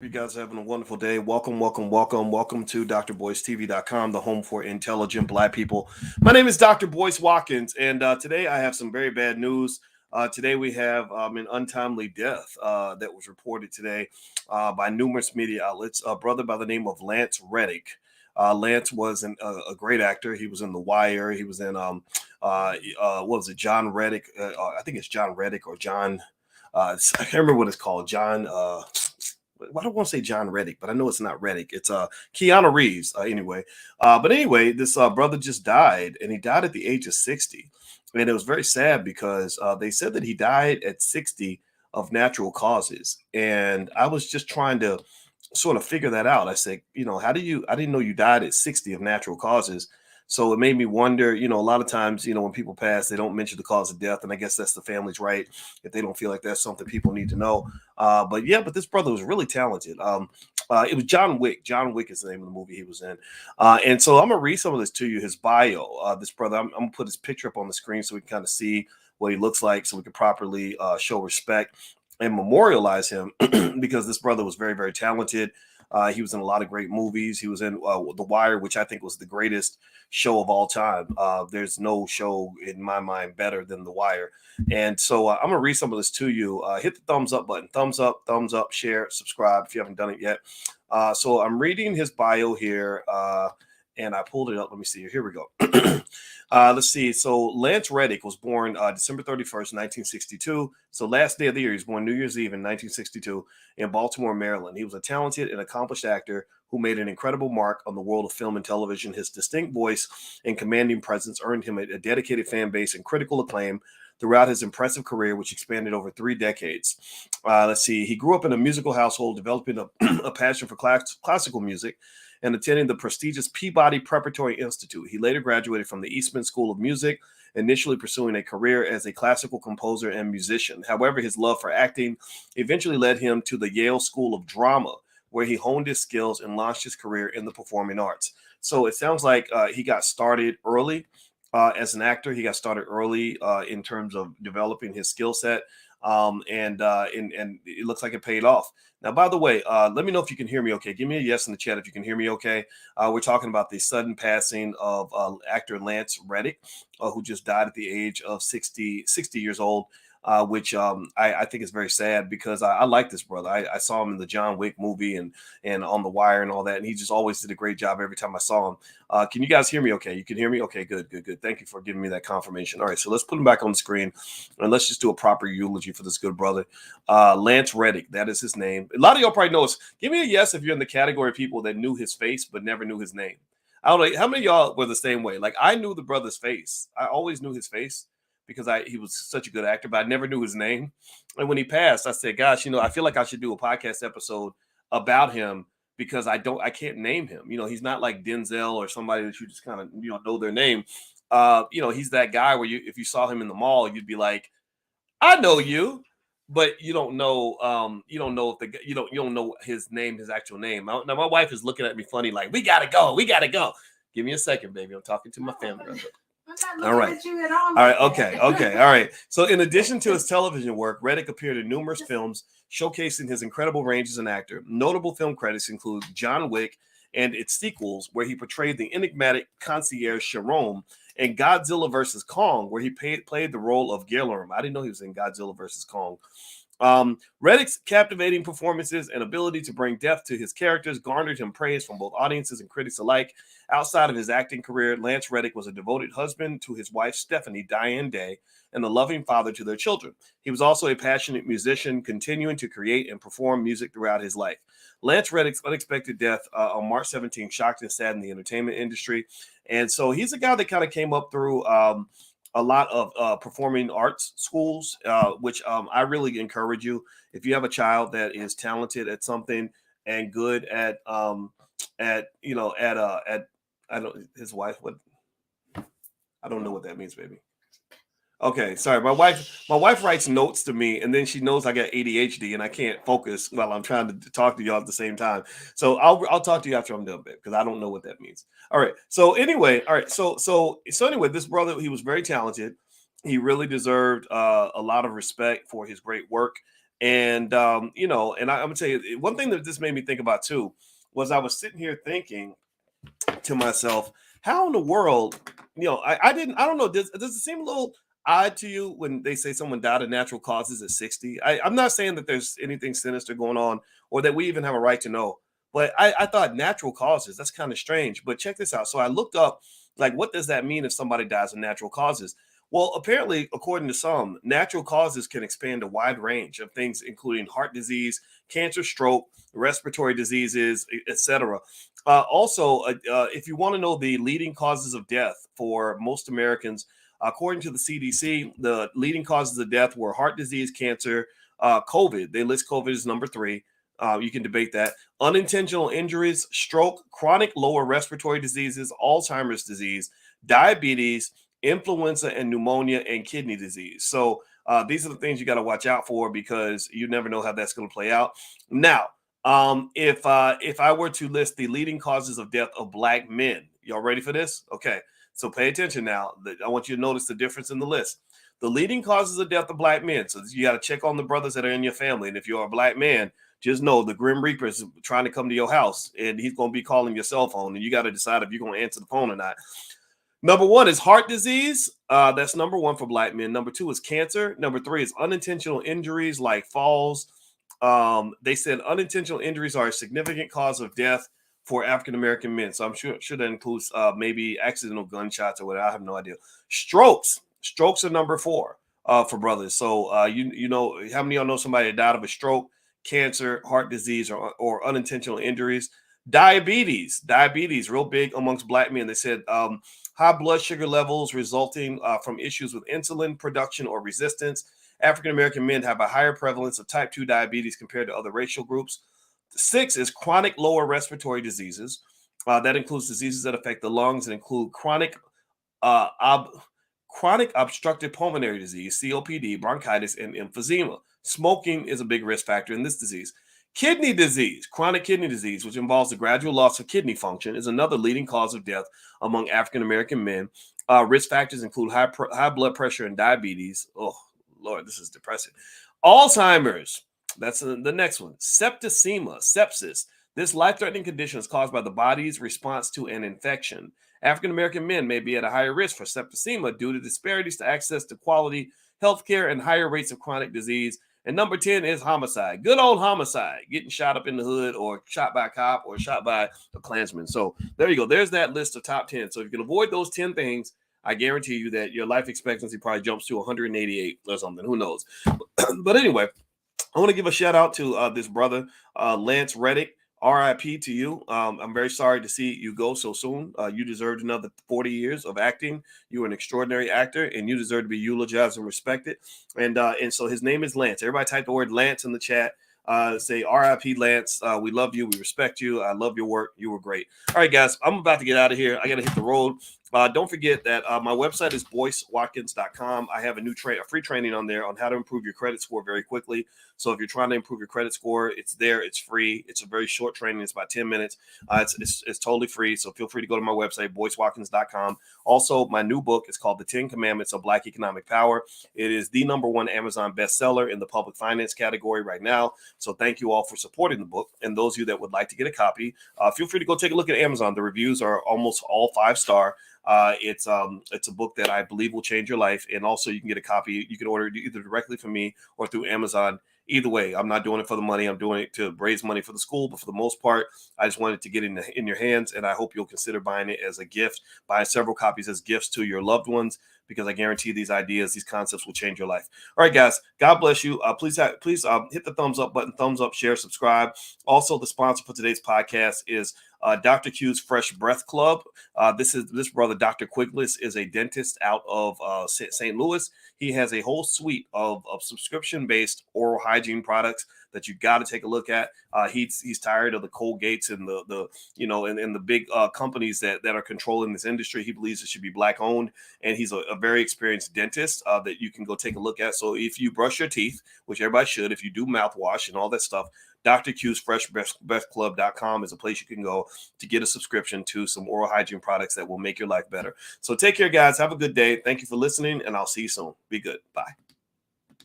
You guys are having a wonderful day. Welcome to drboystv.com, the home for intelligent Black people. My name is Dr. Boyce Watkins, and today I have some very bad news. Today we have an untimely death that was reported today by numerous media outlets. A brother by the name of Lance Reddick. Lance was a great actor. He was in The Wire. He was in what was it? John Reddick. I think it's John Reddick or John. I can't remember what it's called. John. I don't want to say John Reddick, but I know it's not Reddick. It's Keanu Reeves. But anyway, this brother just died, and he died at the age of 60, and it was very sad because they said that he died at 60 of natural causes, and I was just trying to sort of figure that out. I said, how do you? I didn't know you died at 60 of natural causes. So it made me wonder, a lot of times, when people pass, they don't mention the cause of death. And I guess that's the family's right if they don't feel like that's something people need to know. But this brother was really talented. It was John Wick. John Wick is the name of the movie he was in. And so I'm going to read some of this to you, his bio. This brother, I'm going to put his picture up on the screen so we can kind of see what he looks like so we can properly show respect and memorialize him because this brother was very, very talented. He was in a lot of great movies. He was in The Wire, which I think was the greatest show of all time. There's no show in my mind better than The Wire. And so I'm going to read some of this to you. Hit the thumbs up button. Thumbs up, share, subscribe if you haven't done it yet. So I'm reading his bio here. And I pulled it up. Let me see. Here we go. Let's see. So Lance Reddick was born December 31st, 1962. So last day of the year, he was born New Year's Eve in 1962 in Baltimore, Maryland. He was a talented and accomplished actor who made an incredible mark on the world of film and television. His distinct voice and commanding presence earned him a dedicated fan base and critical acclaim throughout his impressive career, which expanded over 3 decades. Let's see. He grew up in a musical household, developing a passion for classical music and attending the prestigious Peabody Preparatory Institute. He later graduated from the Eastman School of Music, initially pursuing a career as a classical composer and musician. However, his love for acting eventually led him to the Yale School of Drama, where he honed his skills and launched his career in the performing arts. So it sounds like he got started early as an actor. He got started early in terms of developing his skill set, and it looks like it paid off. Now, by the way, let me know if you can hear me okay. Give me a yes in the chat if you can hear me okay. We're talking about the sudden passing of actor Lance Reddick, who just died at the age of 60 years old. Which I think is very sad because I like this brother. I saw him in the John Wick movie and on The Wire and all that, and he just always did a great job every time I saw him. Can you guys hear me okay? You can hear me? Okay, good. Thank you for giving me that confirmation. All right, so let's put him back on the screen, and let's just do a proper eulogy for this good brother. Lance Reddick, that is his name. A lot of y'all probably know us. Give me a yes if you're in the category of people that knew his face but never knew his name. I don't know. How many of y'all were the same way? Like, I knew the brother's face. I always knew his face because he was such a good actor, but I never knew his name. And when he passed, I said, gosh, I feel like I should do a podcast episode about him because I can't name him. He's not like Denzel or somebody that you just kind of, know their name. He's that guy where if you saw him in the mall, you'd be like, I know you, but you don't know, you don't know if you don't know his name, his actual name. Now my wife is looking at me funny, like, we gotta go. Give me a second, baby. I'm talking to my family. All right. All right. Okay. All right. So, in addition to his television work, Reddick appeared in numerous films showcasing his incredible range as an actor. Notable film credits include John Wick and its sequels, where he portrayed the enigmatic concierge Sharon, and Godzilla vs. Kong, where he played the role of Guillermo. I didn't know he was in Godzilla vs. Kong. Reddick's captivating performances and ability to bring depth to his characters garnered him praise from both audiences and critics alike. Outside of his acting career, Lance Reddick was a devoted husband to his wife, Stephanie Diane Day, and a loving father to their children. He was also a passionate musician, continuing to create and perform music throughout his life. Lance Reddick's unexpected death on March 17 shocked and saddened the entertainment industry. And so he's a guy that kind of came up through a lot of performing arts schools, which I really encourage you. If you have a child that is talented at something and good at I don't his wife what I don't know what that means, baby. Okay, sorry. My wife writes notes to me, and then she knows I got ADHD and I can't focus while I'm trying to talk to y'all at the same time. So I'll talk to you after I'm done, babe, because I don't know what that means. All right. So anyway, all right. So anyway, this brother, he was very talented. He really deserved a lot of respect for his great work. And and I'm gonna tell you one thing that this made me think about too was I was sitting here thinking to myself, how in the world, I don't know, does it seem a little odd to you when they say someone died of natural causes at 60? I'm not saying that there's anything sinister going on or that we even have a right to know, but I thought natural causes, that's kind of strange. But check this out. So I looked up, like, what does that mean if somebody dies of natural causes? Well, apparently, according to some, natural causes can expand a wide range of things, including heart disease, cancer, stroke, respiratory diseases, etc. If you want to know the leading causes of death for most Americans, according to the CDC, the leading causes of death were heart disease, cancer, COVID. They list COVID as number three. You can debate that. Unintentional injuries, stroke, chronic lower respiratory diseases, Alzheimer's disease, diabetes, influenza and pneumonia, and kidney disease. So these are the things you got to watch out for because you never know how that's going to play out. Now, if I were to list the leading causes of death of Black men, y'all ready for this? Okay, so pay attention now. I want you to notice the difference in the list. The leading causes of death of Black men. So you got to check on the brothers that are in your family, and if you're a Black man, just know the Grim Reaper is trying to come to your house, and he's going to be calling your cell phone, and you got to decide if you're going to answer the phone or not. Number one is heart disease. That's number one for Black men. Number two is cancer. Number three is unintentional injuries like falls. They said unintentional injuries are a significant cause of death for African American men. So I'm sure that includes maybe accidental gunshots or whatever. I have no idea. Strokes are number four for brothers. So you know, how many of y'all know somebody that died of a stroke, cancer, heart disease, or unintentional injuries? Diabetes, real big amongst Black men. They said high blood sugar levels resulting from issues with insulin production or resistance. African American men have a higher prevalence of type 2 diabetes compared to other racial groups. Six is chronic lower respiratory diseases. That includes diseases that affect the lungs and include uh, ob- chronic obstructive pulmonary disease, COPD, bronchitis, and emphysema. Smoking is a big risk factor in this disease. Kidney disease, chronic kidney disease, which involves the gradual loss of kidney function, is another leading cause of death among African American men. Risk factors include high blood pressure and diabetes. Oh, Lord, this is depressing. Alzheimer's, that's the next one. Sepsis. This life-threatening condition is caused by the body's response to an infection. African American men may be at a higher risk for septicemia due to disparities to access to quality healthcare and higher rates of chronic disease. And number 10 is homicide. Good old homicide, getting shot up in the hood or shot by a cop or shot by a Klansman. So there you go. There's that list of top 10. So if you can avoid those 10 things, I guarantee you that your life expectancy probably jumps to 188 or something. Who knows? But anyway, I want to give a shout out to this brother, Lance Reddick. RIP to you. I'm very sorry to see you go so soon. You deserved another 40 years of acting. You were an extraordinary actor, and you deserve to be eulogized and respected. And so his name is Lance. Everybody type the word Lance in the chat. Say RIP Lance. We love you. We respect you. I love your work. You were great. All right, guys. I'm about to get out of here. I got to hit the road. Don't forget that my website is boycewatkins.com. I have a free training on there on how to improve your credit score very quickly. So if you're trying to improve your credit score, it's there. It's free. It's a very short training. It's about 10 minutes. It's totally free. So feel free to go to my website, boycewatkins.com. Also, my new book is called The 10 Commandments of Black Economic Power. It is the #1 Amazon bestseller in the public finance category right now. So thank you all for supporting the book. And those of you that would like to get a copy, feel free to go take a look at Amazon. The reviews are almost all 5-star. It's a book that I believe will change your life. And also you can get a copy. You can order it either directly from me or through Amazon. Either way, I'm not doing it for the money. I'm doing it to raise money for the school. But for the most part, I just wanted to get in your hands. And I hope you'll consider buying it as a gift. Buy several copies as gifts to your loved ones, because I guarantee these ideas, these concepts will change your life. All right, guys. God bless you. Please hit the thumbs up button, thumbs up, share, subscribe. Also, the sponsor for today's podcast is Dr. Q's Fresh Breath Club. This brother, Dr. Quigless, is a dentist out of St. Louis. He has a whole suite of subscription-based oral hygiene products that you got to take a look at. He's tired of the Colgates and the big companies that are controlling this industry. He believes it should be Black owned, and he's a very experienced dentist that you can go take a look at. So if you brush your teeth, which everybody should, if you do mouthwash and all that stuff, Dr. Q's FreshBreathClub.com is a place you can go to get a subscription to some oral hygiene products that will make your life better. So take care, guys. Have a good day. Thank you for listening, and I'll see you soon. Be good. Bye.